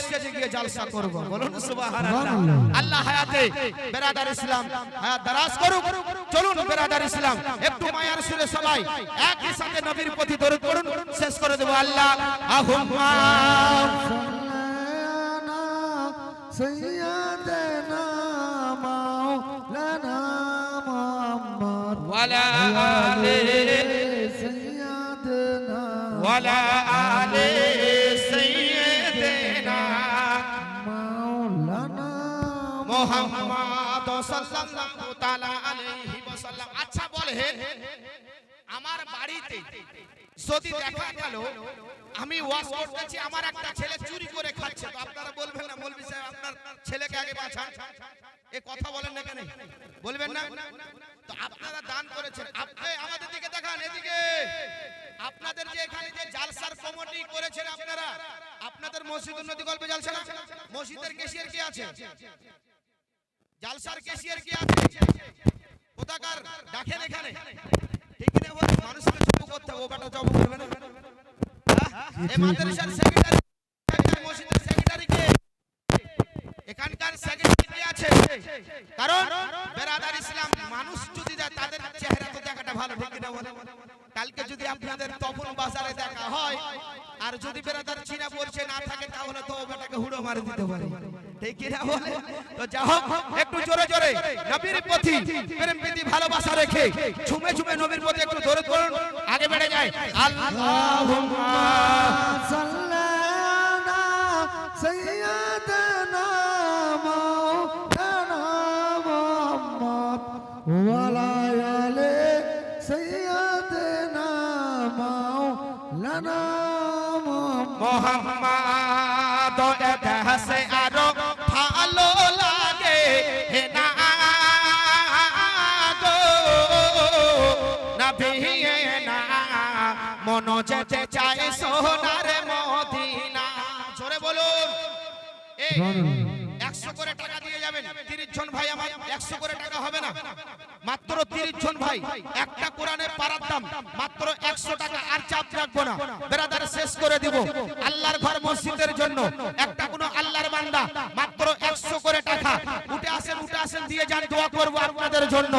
স্টেজে গিয়ে জালসা করব। বলুন সুবহানাল্লাহ। আল্লাহ হায়াতে বেরাদার ইসলাম হায়াত দারাজ করুক। চলুন বেরাদার ইসলাম একটু মায়ার সুরে সবাই একই সাথে নবীর প্রতি দরুদ পড়ুন, শেষ করে দেব। আল্লাহ আহুম্মা সাল্লানা সাইয়্যিদানা মাওলানা মুহাম্মদ ওয়ালা আলি সাইয়্যিদানা ওয়ালা আলি সাইয়্যিদিনা মাওলানা মুহাম্মদ সাল্লাল্লাহু তাআলা আলাইহি ওয়াসাল্লাম। আচ্ছা বলেন, আমার বাড়িতে যদি দেখা গেল আমি ওয়াজ করতেছি, আমার একটা ছেলে চুরি করে খাচ্ছে, তো আপনারা বলবেন না মৌলভী সাহেব আপনার ছেলেকে আগে বাঁচান? এই কথা বলেন না কেন? বলবেন না? তো আপনারা দান করেছেন, আপনি আমাদের দিকে দেখান, এদিকে। আপনাদের যে এখানে যে জালসার কমিটি করেছেন আপনারা, আপনাদের মসজিদ উন্নতি গল্পে জালসা না, মসজিদের ক্যাশিয়ার কি আছে? জালসার ক্যাশিয়ার কি আছে? কোথাকার দেখেন এখানে, ঠিক না? বলে মানুষকে চুপ করতে হবে, ও বেটা জব করবে না। এই মাদ্রাসার সেক্রেটারি, মসজিদের সেক্রেটারি কে? এখানকার সেক্রেটারি কে আছে? কারণ বেরাদার ইসলাম মানুষ যদি যায় তাদের চেহারা তো দেখাটা ভালো, ঠিক না? বলে কালকে যদি আপনাদের তপন বাজারে দেখা হয় আর যদি বেরাদার চিনা পরিচয় না থাকে তাহলে তো ও বেটাকে হুড়ো মারি দিতে পারে, ঠিক কি না? বলে তো যা হোক একটু জোরে জোরে নবীর প্রতি প্রেম প্রীতি ভালোবাসা রেখে ঝুমে ঝুমে নবীর প্রতি একটু দরুদ পড়ুন, আগে বেড়ে যায়। আল্লাহুম্মা সাল্লানা সাইয়্যিদানা মাওলানা মুহাম্মদ ওয়ালা আলি সাইয়্যিদিনা মাওলানা মুহাম্মদ একাছে আরো ভালো লাগে হে না গো নবী না মন যেতে চায় সোনার মদিনা। জোরে বলুন। এই 100 করে টাকা দিয়ে যাবেন 30 জন ভাই, আমার 100 করে টাকা হবে না, মাত্র 30 জন ভাই। একটা কোরআনের পারার দাম মাত্র 100 টাকা, আর চাপ রাখবো না। বেরাদার শেষ করে দিব। আল্লাহর ঘর মসজিদের জন্য একটা কোন আল্লাহর বান্দা মাত্র 100 করে টাকা উঠে আসেন দিয়ে যান, দোয়া করব আপনাদের জন্য।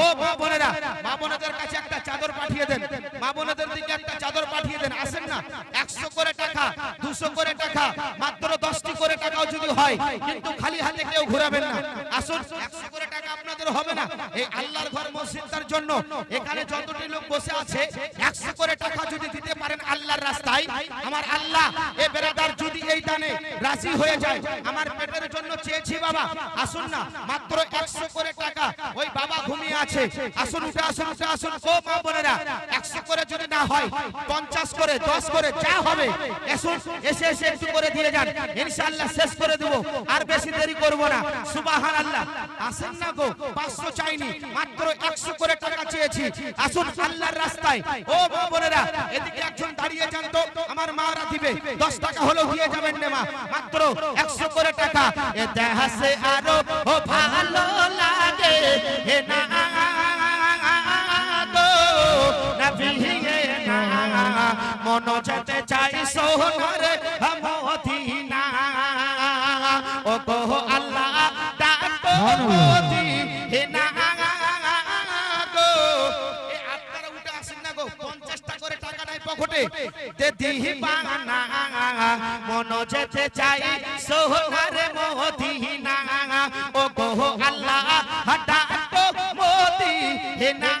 ও মা বোনেরা, মা বোনেদের কাছে একটা চাদর পাঠিয়ে দেন, মা বোনেদের দিকে একটা চাদর পাঠিয়ে দেন। আসেন না, 100 করে টাকা, 200 করে টাকা, মাত্র 10টি করে টাকাও যদি হয়, কিন্তু খালি হাতে কেউ ঘুরাবেন না। আসুন, 100 করে টাকা আপনাদের হবে না, এই আল্লাহর ঘর মসজিদের জন্য এখানে যতটি লোক বসে আছে 100 করে টাকা যদি দিতে পারেন আল্লাহর রাস্তায়, আমার আল্লাহ এই বেরাদার যদি এই দানে রাজি হয়ে যায়, আমার পেটের জন্য চেয়েছি বাবা, আসুন না, মাত্র 100 করে টাকা। ওই বাবা ঘুমিয়ে আছে, আসুন উঠে আসুন, উঠে আসুন। ও মা বোনেরা, 100 করে যদি না হয় 50 করে, 10 করে, যা হবে আসুন, এসে একটু করে দিয়ে যান, ইনশাআল্লাহ শেষ করে দেব, আর বেশি দেরি করব না। সুবহানাল্লাহ। আসেন না গো, 500 চাইনি, মাত্র 100 করে টাকা চেয়েছি। আসুন আল্লাহর রাস্তায়। ও মা বোনেরা, এদিকে একজন দাঁড়িয়ে যান তো, আমার মারা দিবে, 10 টাকা হলেও দিয়ে যাবেন না মা, মাত্র 100 করে টাকা। এ দেহাসে আরো ও ভালো লাগে হে না গো নবী না মন যেতে চাই সোনার মদিনা। ও গো আল্লাহ ডাকো মদিনা গো। এ আপনারা উঠে আসেন না গো, 50 টাকা করে টাকা নাই পকেটে, দে দিহি বানা মন যেতে চাই সোনার মদিনা। ও গো আল্লাহ ডাকো মদিনা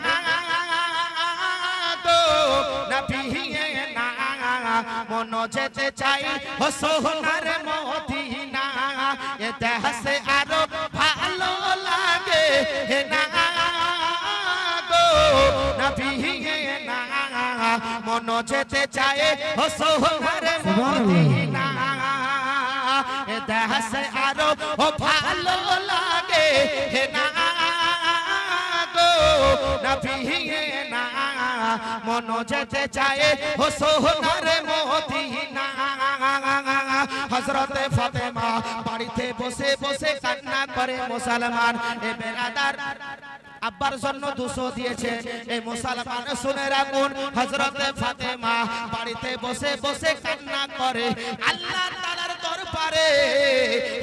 গো নবী না মন যেতে চাই ও সোনার মদিনা। এ দেশে আরো ভালো লাগে না গো নবী না মন যেতে চাই ও সোনার মদিনা। এ দেশে আরো ভালো লাগে না গো নবী না মন যেতে চায় ও সোনার মদিনা। হযরতে ফাতেমা বাড়িতে বসে বসে কান্না করে মুসলমান। এ বেরাদার আব্বার জন্য 200 দিয়েছে, এই মুসলমান শুনে রাখুন, হযরতে ফাতেমা বাড়িতে বসে বসে কান্না করে আল্লাহ তাআলার দরবারে।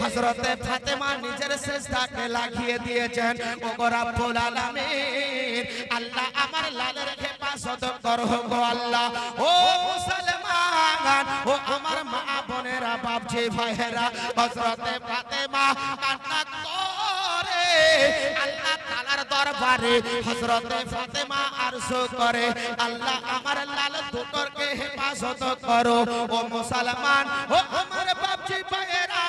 হযরতে ফাতেমা নিজের সিজদাকে লাগিয়ে দিয়েছেন। ওগো রব্বুল আলামিন, আল্লাহ আমার লালের হেফাজত করো গো আল্লাহ। ও মুসলমান, ও আমার মা বোনেরা, বাপজি ভাইয়েরা, হযরতে ফাতেমা কান্না করে আল্লাহ তাআলার দরবারে। হযরতে ফাতেমা আরজু করে, আল্লাহ আমার লাল দুটোরকে হেফাজত করো। ও মুসলমান, ও আমার বাপজি ভাইয়েরা,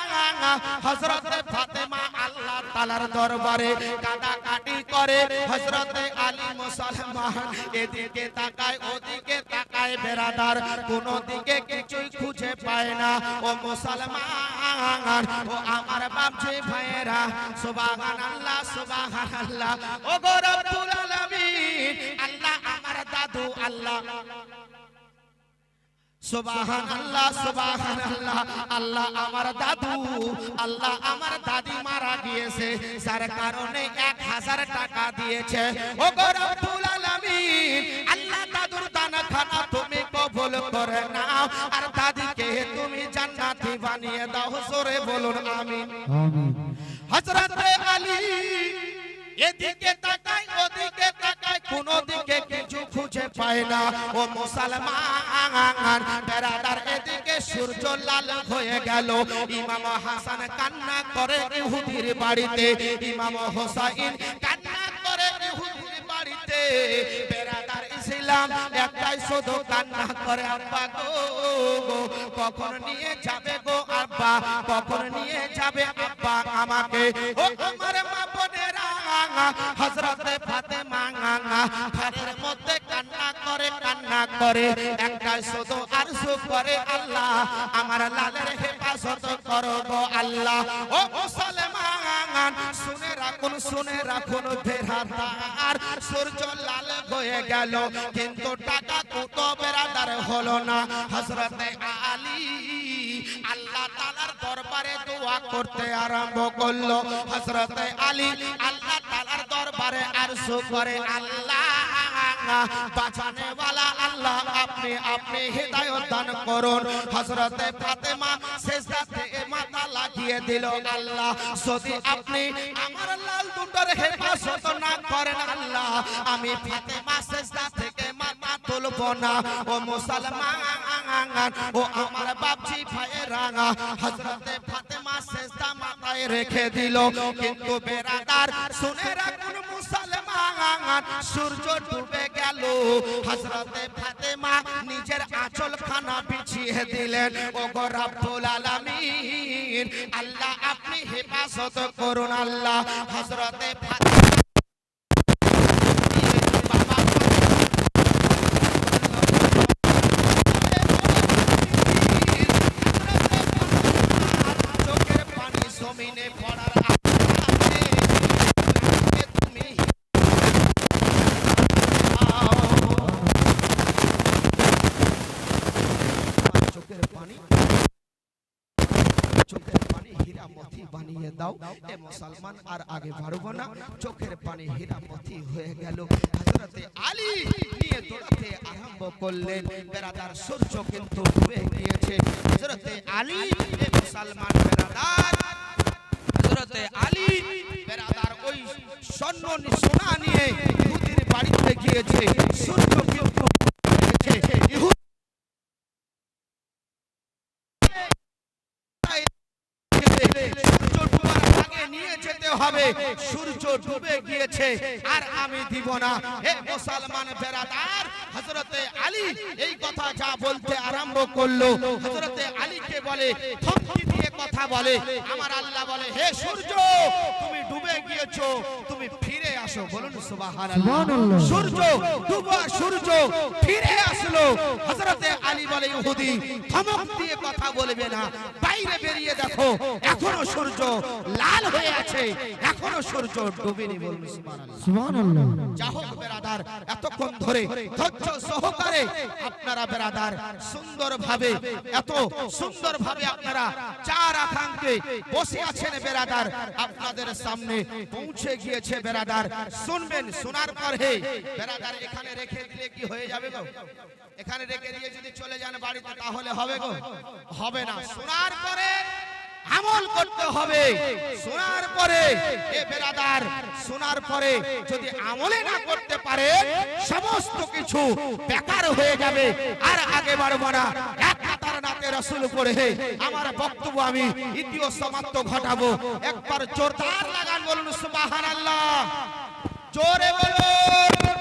হযরতে ফাতেমা আল্লাহ তাআলার দরবারে কাটাকাটি করে। হযরতে আলী মুসলমান এদিকে তাকায় ওদিকে তাকায়, বেরাদার কোন দিকে কিছুই খুঁজে পায় না। ও মুসলমান, ও আমার বাপজি ভাইয়েরা, সুবহানাল্লাহ সুবহানাল্লাহ। ও গো রব্বুল আলামিন, আল্লাহ আমার দাদু, আল্লাহ সুবহানাল্লাহ সুবহানাল্লাহ, আল্লাহ আমার দাদু, আল্লাহ আমার দাদি মারা গিয়েছে, যার কারণে 1000 টাকা দিয়েছে। ও গো রব্বুল আলামিন, আল্লাহ দাদুর দানা খানা তুমি কবুল করে নাও, আর দাদিকে তুমি জান্নাতি বানিয়ে দাও। জোরে বলুন আমিন। আমিন। হযরতে আলী এদিকে তাকায় ওদিকে তাকায়, কোন দিকে কিছু খুঁজে পায় না। ও মুসলমান বেরাদার, এদিকে সূর্য লাল হয়ে গেল। ইমাম হাসান কান্না করে ইহুদির বাড়িতে, ইমাম হোসাইন কান্না করে ইহুদির বাড়িতে। বেরাদার ইসলাম একটাই শুধু কান্না করে, আব্বা গো, কখন নিয়ে যাবে গো আব্বা, কখন নিয়ে যাবে আব্বা আমাকে। ও আমার মা বোনেরা, হযরতে ফাতেমা ঘরের মধ্যে কান্না করে কান্না করে, একটা শুধু আরজু করে, আল্লাহ আমার লালের হেফাজত করো গো আল্লাহ। ও মুসলমান, শুনে রাখুন বেরাদার, সূর্য লাল হয়ে গেল কিন্তু টাকা কত বেরাদার হলো না। হযরতে আলী আল্লাহ তাআলার দরবারে দোয়া করতে আরম্ভ করলো। হযরতে আলী আল্লাহ তাআলার দরবারে আরজু করে, আল্লাহ বাঁচানে ওয়ালা আল্লাহ, আপনি হিদায়াত দান করুন। হযরতে ফাতেমা সিজদাতে মাথা লাগিয়ে দিল, আল্লাহ যদি আপনি আমার লাল দুটোর হেফাজত না করেন, আল্লাহ আমি ফাতেমা সিজদা থেকে মাথা তুলব না। ও মুসলমান, ও আমার বাপজি ভাইয়েরা, হযরতে ফাতেমা সিজদা মাথায় রেখে দিল। কিন্তু বেরাদার শুনে রাখুন মুসলমান, সূর্য ডুবে গেল। হযরতে ফাতেমা নিজের আঁচল খানা বিছিয়ে দিলেন। ও গো রব্বুল আলামিন, আল্লাহ আপনি হেফাজত করুন আল্লাহ। হযরতে ফাতেমা চোখের পানি জমিনে পড়ার আগে তুমি চোখের পানি হীরা মতি বানিয়ে দাও। এ মুসলমান আর আগে বাড়বো না, চোখের পানি হীরা মতি হয়ে গেল। হযরতে আলী নিয়ে দৌড়াতে আরম্ভ করলেন। বেরাদার সূর্য কিন্তু ডুবে গিয়েছে। হযরতে আলী, এ মুসলমান বেরাদার, হযরতে আলী বেরাদার ওই সোনা নিয়ে ইহুদির বাড়িতে গিয়েছে। সূর্য কিন্তু নিয়ে যেতে হবে, সূর্য ডুবে গিয়েছে আর আমি দিব না। হে মুসলমান বেরাদার, হযরতে আলী এই কথা যা বলতে আরম্ভ করলো, হযরতে আলীকে বলে, ধমকি দিয়ে কথা বলে। আমার আল্লাহ বলে, হে সূর্য তুমি ডুবে গিয়েছো, তুমি ফিরে আসো। বলুন সুবহানাল্লাহ। সূর্য ডুবা, সূর্য ফিরে আসলো। হযরতে আলী বলে, ইহুদি ধমক দিয়ে কথা বলবে না, বাইরে বেরিয়ে দেখো, এখনো সূর্য লাল হয়ে আছে, এখনো সূর্য ডুবেনি। বলুন সুবহানাল্লাহ। যাহোক বেরাদার, এতক্ষণ ধরে ধৈর্য সহকারে আপনারা বেরাদার সুন্দরভাবে, এত সুন্দরভাবে আপনারা চার আকাঙ্ক্ষে বসে আছেন বেরাদার, আপনাদের সামনে পৌঁছে গিয়েছে বেরাদার। শুনবেন, শোনার পর হে বেরাদার এখানে রেখে দিলে কি হয়ে যাবে গো? এখানে রেখে দিয়ে যদি চলে যান বাড়িতে তাহলে হবে গো? হবে না। শোনার পরে আমল করতে হবে। শোনার পরে এ বেরাদার, শোনার পরে যদি আমলে না করতে পারে সমস্ত কিছু বেকার হয়ে যাবে। আর আগে বাড়বো না, এক কাতার নাতে রাসূল পড়ে আমার বক্তব্য আমি ইতিও সমাপ্ত ঘটাবো। একবার জোরদার লাগান, বলুন সুবহানাল্লাহ, জোরে বলুন।